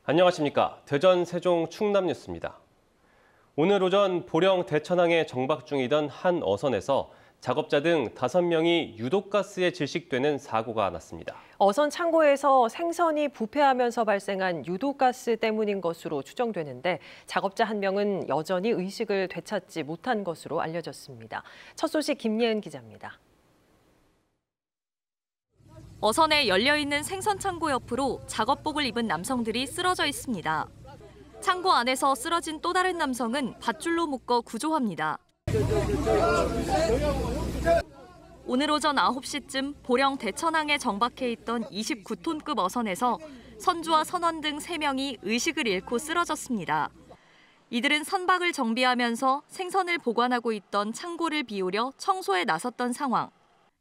안녕하십니까. 대전, 세종, 충남 뉴스입니다. 오늘 오전 보령 대천항에 정박 중이던 한 어선에서 작업자 등 5명이 유독가스에 질식되는 사고가 났습니다. 어선 창고에서 생선이 부패하면서 발생한 유독가스 때문인 것으로 추정되는데 작업자 한 명은 여전히 의식을 되찾지 못한 것으로 알려졌습니다. 첫 소식 김예은 기자입니다. 어선에 열려있는 생선 창고 옆으로 작업복을 입은 남성들이 쓰러져 있습니다. 창고 안에서 쓰러진 또 다른 남성은 밧줄로 묶어 구조합니다. 오늘 오전 9시쯤 보령 대천항에 정박해 있던 29톤급 어선에서 선주와 선원 등 3명이 의식을 잃고 쓰러졌습니다. 이들은 선박을 정비하면서 생선을 보관하고 있던 창고를 비우려 청소에 나섰던 상황.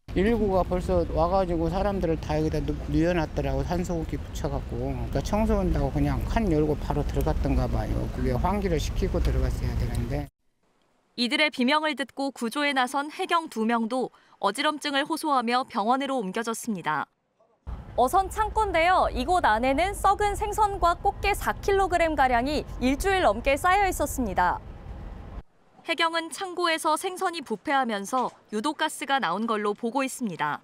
119가 벌써 와가지고 사람들을 다 여기다 뉘어놨더라고. 산소호흡기 붙여갖고. 그러니까 청소한다고 그냥 칸 열고 바로 들어갔던가 봐요. 그게 환기를 시키고 들어갔어야 되는데. 이들의 비명을 듣고 구조에 나선 해경 2명도 어지럼증을 호소하며 병원으로 옮겨졌습니다. 어선 창고인데요. 이곳 안에는 썩은 생선과 꽃게 4kg가량이 일주일 넘게 쌓여 있었습니다. 해경은 창고에서 생선이 부패하면서 유독가스가 나온 걸로 보고 있습니다.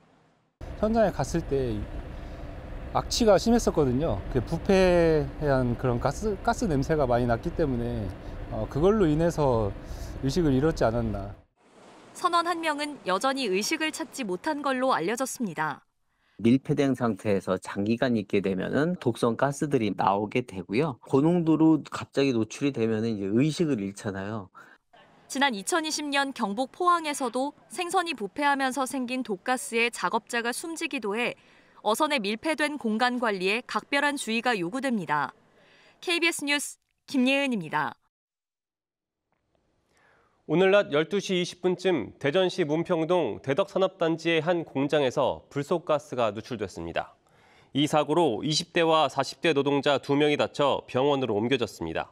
현장에 갔을 때 악취가 심했었거든요. 부패한 그런 가스 냄새가 많이 났기 때문에 그걸로 인해서 의식을 잃었지 않았나. 선원 한 명은 여전히 의식을 찾지 못한 걸로 알려졌습니다. 밀폐된 상태에서 장기간 있게 되면은 독성 가스들이 나오게 되고요. 고농도로 갑자기 노출이 되면은 이제 의식을 잃잖아요. 지난 2020년 경북 포항에서도 생선이 부패하면서 생긴 독가스에 작업자가 숨지기도 해 어선에 밀폐된 공간 관리에 각별한 주의가 요구됩니다. KBS 뉴스 김예은입니다. 오늘 낮 12시 20분쯤 대전시 문평동 대덕산업단지의 한 공장에서 불속가스가 누출됐습니다. 이 사고로 20대와 40대 노동자 2명이 다쳐 병원으로 옮겨졌습니다.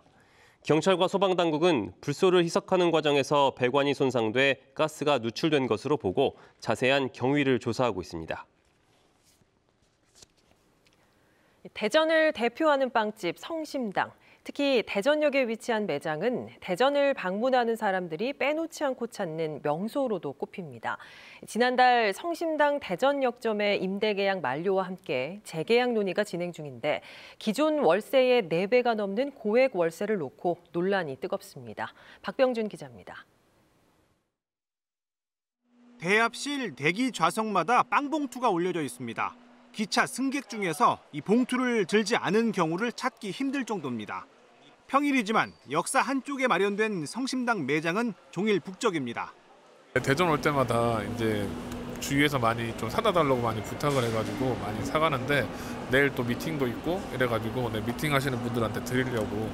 경찰과 소방당국은 불소를 희석하는 과정에서 배관이 손상돼 가스가 누출된 것으로 보고 자세한 경위를 조사하고 있습니다. 대전을 대표하는 빵집 성심당. 특히 대전역에 위치한 매장은 대전을 방문하는 사람들이 빼놓지 않고 찾는 명소로도 꼽힙니다. 지난달 성심당 대전역점의 임대 계약 만료와 함께 재계약 논의가 진행 중인데 기존 월세의 4배가 넘는 고액 월세를 놓고 논란이 뜨겁습니다. 박병준 기자입니다. 대합실 대기 좌석마다 빵 봉투가 올려져 있습니다. 기차 승객 중에서 이 봉투를 들지 않은 경우를 찾기 힘들 정도입니다. 평일이지만 역사 한쪽에 마련된 성심당 매장은 종일 북적입니다. 대전 올 때마다 이제 주위에서 많이 좀 사다 달라고 많이 부탁을 해가지고 많이 사가는데 내일 또 미팅도 있고 이래가지고 미팅 하시는 분들한테 드리려고.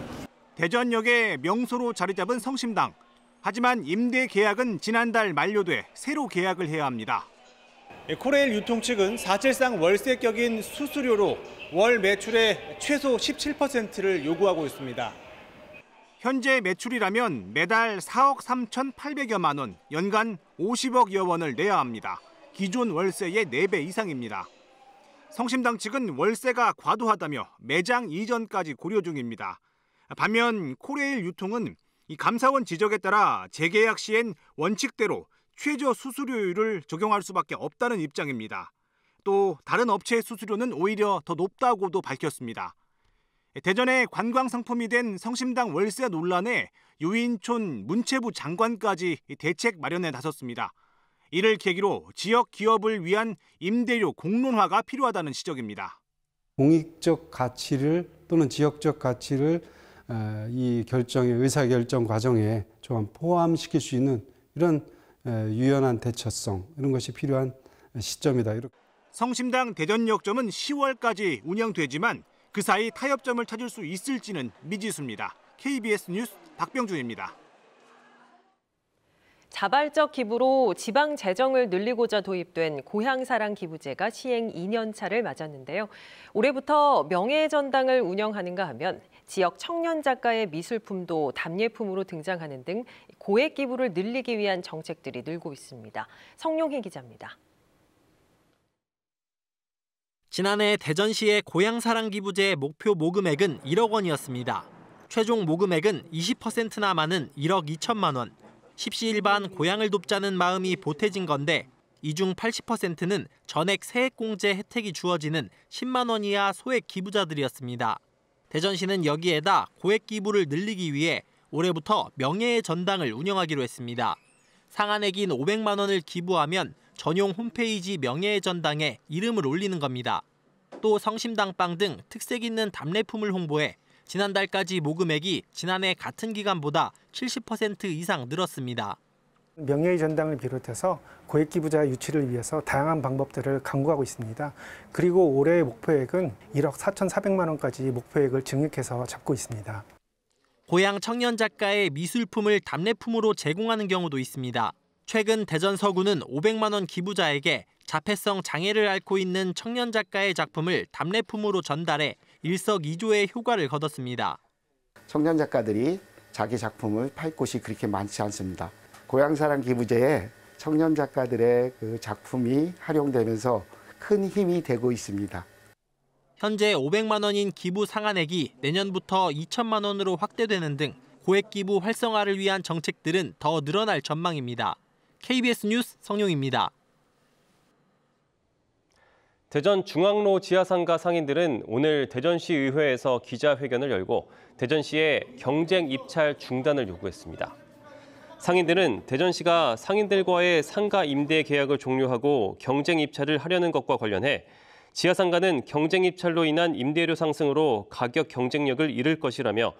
대전역에 명소로 자리 잡은 성심당. 하지만 임대 계약은 지난달 만료돼 새로 계약을 해야 합니다. 코레일 유통 측은 사실상 월세격인 수수료로 월 매출의 최소 17%를 요구하고 있습니다. 현재 매출이라면 매달 4억 3,800여만 원, 연간 50억여 원을 내야 합니다. 기존 월세의 4배 이상입니다. 성심당 측은 월세가 과도하다며 매장 이전까지 고려 중입니다. 반면 코레일 유통은 이 감사원 지적에 따라 재계약 시엔 원칙대로 최저 수수료율을 적용할 수밖에 없다는 입장입니다. 또 다른 업체의 수수료는 오히려 더 높다고도 밝혔습니다. 대전의 관광 상품이 된 성심당 월세 논란에 유인촌 문체부 장관까지 대책 마련에 나섰습니다. 이를 계기로 지역 기업을 위한 임대료 공론화가 필요하다는 지적입니다. 공익적 가치를 또는 지역적 가치를 이 결정의 의사결정 과정에 좀 포함시킬 수 있는 이런 유연한 대처성 이런 것이 필요한 시점이다. 성심당 대전역점은 10월까지 운영되지만 그 사이 타협점을 찾을 수 있을지는 미지수입니다. KBS 뉴스 박병준입니다. 자발적 기부로 지방 재정을 늘리고자 도입된 고향사랑 기부제가 시행 2년 차를 맞았는데요. 올해부터 명예전당을 운영하는가 하면 지역 청년 작가의 미술품도 답례품으로 등장하는 등 고액 기부를 늘리기 위한 정책들이 늘고 있습니다. 성용희 기자입니다. 지난해 대전시의 고향사랑기부제 목표 모금액은 1억 원이었습니다. 최종 모금액은 20%나 많은 1억 2천만 원. 십시일반 고향을 돕자는 마음이 보태진 건데 이 중 80%는 전액 세액공제 혜택이 주어지는 10만 원 이하 소액 기부자들이었습니다. 대전시는 여기에다 고액 기부를 늘리기 위해 올해부터 명예의 전당을 운영하기로 했습니다. 상한액인 500만 원을 기부하면 전용 홈페이지 명예의 전당에 이름을 올리는 겁니다. 또 성심당빵 등 특색 있는 답례품을 홍보해 지난달까지 모금액이 지난해 같은 기간보다 70% 이상 늘었습니다. 명예의 전당을 비롯해서 고액 기부자 유치를 위해서 다양한 방법들을 강구하고 있습니다. 그리고 올해의 목표액은 1억 4,400만 원까지 목표액을 증액해서 잡고 있습니다. 고향 청년 작가의 미술품을 답례품으로 제공하는 경우도 있습니다. 최근 대전 서구는 500만 원 기부자에게 자폐성 장애를 앓고 있는 청년 작가의 작품을 답례품으로 전달해 일석이조의 효과를 거뒀습니다. 청년 작가들이 자기 작품을 팔 곳이 그렇게 많지 않습니다. 고향사랑 기부제에 청년 작가들의 그 작품이 활용되면서 큰 힘이 되고 있습니다. 현재 500만 원인 기부 상한액이 내년부터 2천만 원으로 확대되는 등 고액 기부 활성화를 위한 정책들은 더 늘어날 전망입니다. KBS 뉴스 성룡입니다. 대전 중앙로 지하상가 상인들은 오늘 대전시 의회에서 기자회견을 열고 대전시의 경쟁 입찰 중단을 요구했습니다. 상인들은 대전시가 상인들과의 상가 임대 계약을 종료하고 경쟁 입찰을 하려는 것과 관련해 지하상가는 경쟁 입찰로 인한 임대료 상승으로 가격 경쟁력을 잃을 것이라며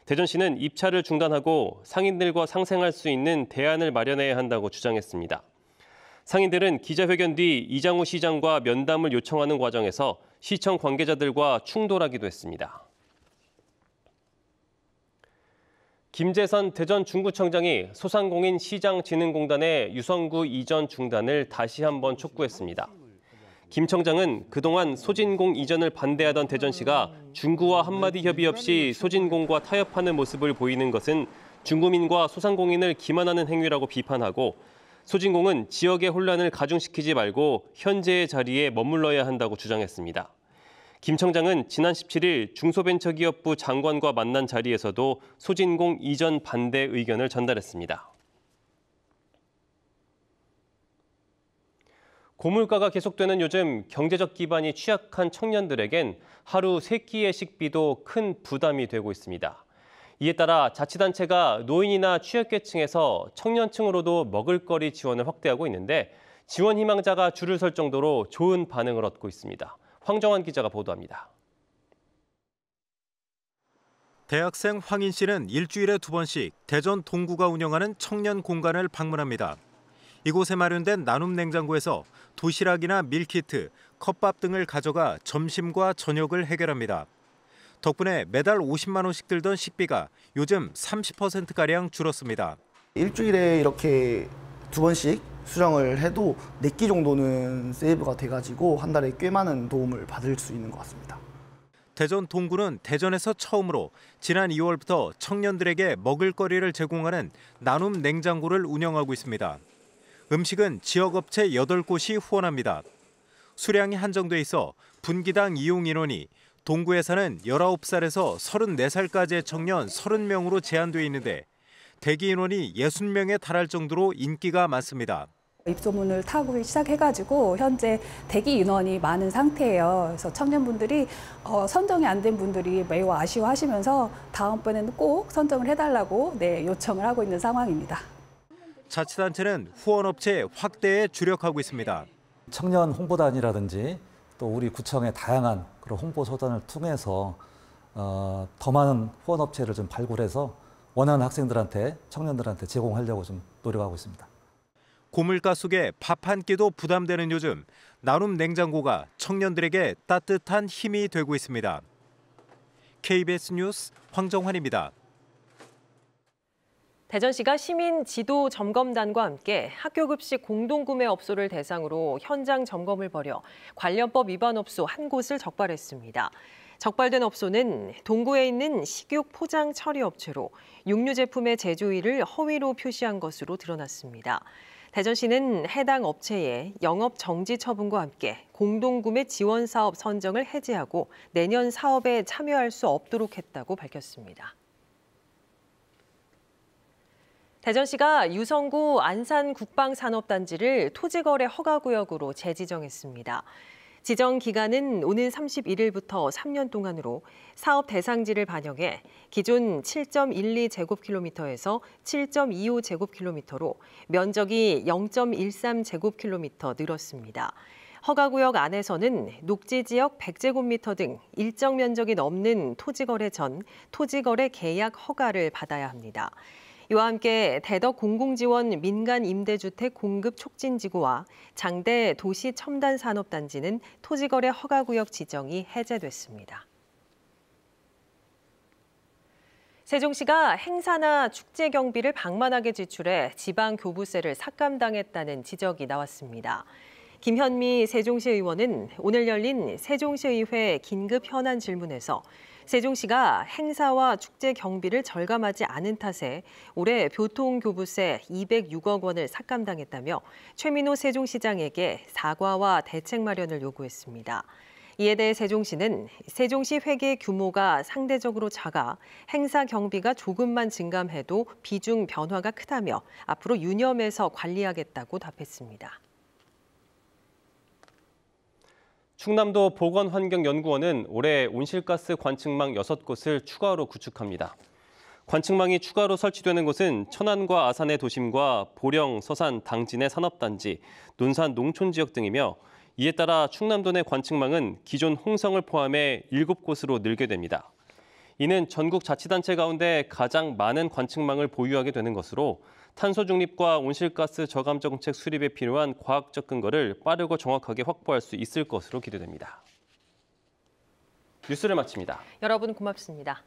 대전시는 입찰을 중단하고 상인들과 상생할 수 있는 대안을 마련해야 한다고 주장했습니다. 상인들은 기자회견 뒤 이장우 시장과 면담을 요청하는 과정에서 시청 관계자들과 충돌하기도 했습니다. 김재선 대전 중구청장이 소상공인 시장진흥공단의 유성구 이전 중단을 다시 한번 촉구했습니다. 김 청장은 그동안 소진공 이전을 반대하던 대전시가 중구와 한마디 협의 없이 소진공과 타협하는 모습을 보이는 것은 중구민과 소상공인을 기만하는 행위라고 비판하고 소진공은 지역의 혼란을 가중시키지 말고 현재의 자리에 머물러야 한다고 주장했습니다. 김 청장은 지난 17일 중소벤처기업부 장관과 만난 자리에서도 소진공 이전 반대 의견을 전달했습니다. 고물가가 계속되는 요즘 경제적 기반이 취약한 청년들에겐 하루 3끼의 식비도 큰 부담이 되고 있습니다. 이에 따라 자치단체가 노인이나 취약계층에서 청년층으로도 먹을거리 지원을 확대하고 있는데 지원 희망자가 줄을 설 정도로 좋은 반응을 얻고 있습니다. 황정환 기자가 보도합니다. 대학생 황인 씨는 일주일에 2번씩 대전 동구가 운영하는 청년 공간을 방문합니다. 이곳에 마련된 나눔 냉장고에서 도시락이나 밀키트, 컵밥 등을 가져가 점심과 저녁을 해결합니다. 덕분에 매달 50만 원씩 들던 식비가 요즘 30%가량 줄었습니다. 일주일에 이렇게 2번씩 수령을 해도 4끼 정도는 세이브가 돼가지고 한 달에 꽤 많은 도움을 받을 수 있는 것 같습니다. 대전 동구는 대전에서 처음으로 지난 2월부터 청년들에게 먹을거리를 제공하는 나눔 냉장고를 운영하고 있습니다. 음식은 지역업체 8곳이 후원합니다. 수량이 한정돼 있어 분기당 이용 인원이 동구에서는 19살에서 34살까지의 청년 30명으로 제한돼 있는데 대기 인원이 60명에 달할 정도로 인기가 많습니다. 입소문을 타고 시작해가지고 현재 대기 인원이 많은 상태예요. 그래서 청년분들이 선정이 안 된 분들이 매우 아쉬워하시면서 다음번에는 꼭 선정을 해달라고 요청을 하고 있는 상황입니다. 자치단체는 후원업체 확대에 주력하고 있습니다. 청년 홍보단이라든지 또 우리 구청의 다양한 그런 홍보 소단을 통해서 더 많은 후원업체를 좀 발굴해서 원하는 학생들한테, 청년들한테 제공하려고 좀 노력하고 있습니다. 고물가 속에 밥 한 끼도 부담되는 요즘 나눔 냉장고가 청년들에게 따뜻한 힘이 되고 있습니다. KBS 뉴스 황정환입니다. 대전시가 시민 지도 점검단과 함께 학교급식 공동구매 업소를 대상으로 현장 점검을 벌여 관련법 위반 업소 한 곳을 적발했습니다. 적발된 업소는 동구에 있는 식육 포장 처리 업체로 육류 제품의 제조일을 허위로 표시한 것으로 드러났습니다. 대전시는 해당 업체에 영업 정지 처분과 함께 공동구매 지원 사업 선정을 해제하고 내년 사업에 참여할 수 없도록 했다고 밝혔습니다. 대전시가 유성구 안산국방산업단지를 토지거래 허가구역으로 재지정했습니다. 지정 기간은 오는 31일부터 3년 동안으로 사업 대상지를 반영해 기존 7.12제곱킬로미터에서 7.25제곱킬로미터로 면적이 0.13제곱킬로미터 늘었습니다. 허가구역 안에서는 녹지지역 100제곱미터 등 일정 면적이 넘는 토지거래 전 토지거래 계약 허가를 받아야 합니다. 이와 함께 대덕 공공지원 민간임대주택 공급 촉진지구와 장대 도시첨단산업단지는 토지거래 허가구역 지정이 해제됐습니다. 세종시가 행사나 축제 경비를 방만하게 지출해 지방교부세를 삭감당했다는 지적이 나왔습니다. 김현미 세종시 의원은 오늘 열린 세종시의회 긴급 현안 질문에서 세종시가 행사와 축제 경비를 절감하지 않은 탓에 올해 교통교부세 206억 원을 삭감당했다며 최민호 세종시장에게 사과와 대책 마련을 요구했습니다. 이에 대해 세종시는 세종시 회계 규모가 상대적으로 작아 행사 경비가 조금만 증감해도 비중 변화가 크다며 앞으로 유념해서 관리하겠다고 답했습니다. 충남도 보건환경연구원은 올해 온실가스 관측망 6곳을 추가로 구축합니다. 관측망이 추가로 설치되는 곳은 천안과 아산의 도심과 보령, 서산, 당진의 산업단지, 논산 농촌지역 등이며 이에 따라 충남도 내 관측망은 기존 홍성을 포함해 7곳으로 늘게 됩니다. 이는 전국 자치단체 가운데 가장 많은 관측망을 보유하게 되는 것으로 탄소 중립과 온실가스 저감 정책 수립에 필요한 과학적 근거를 빠르고 정확하게 확보할 수 있을 것으로 기대됩니다. 뉴스를 마칩니다. 여러분 고맙습니다.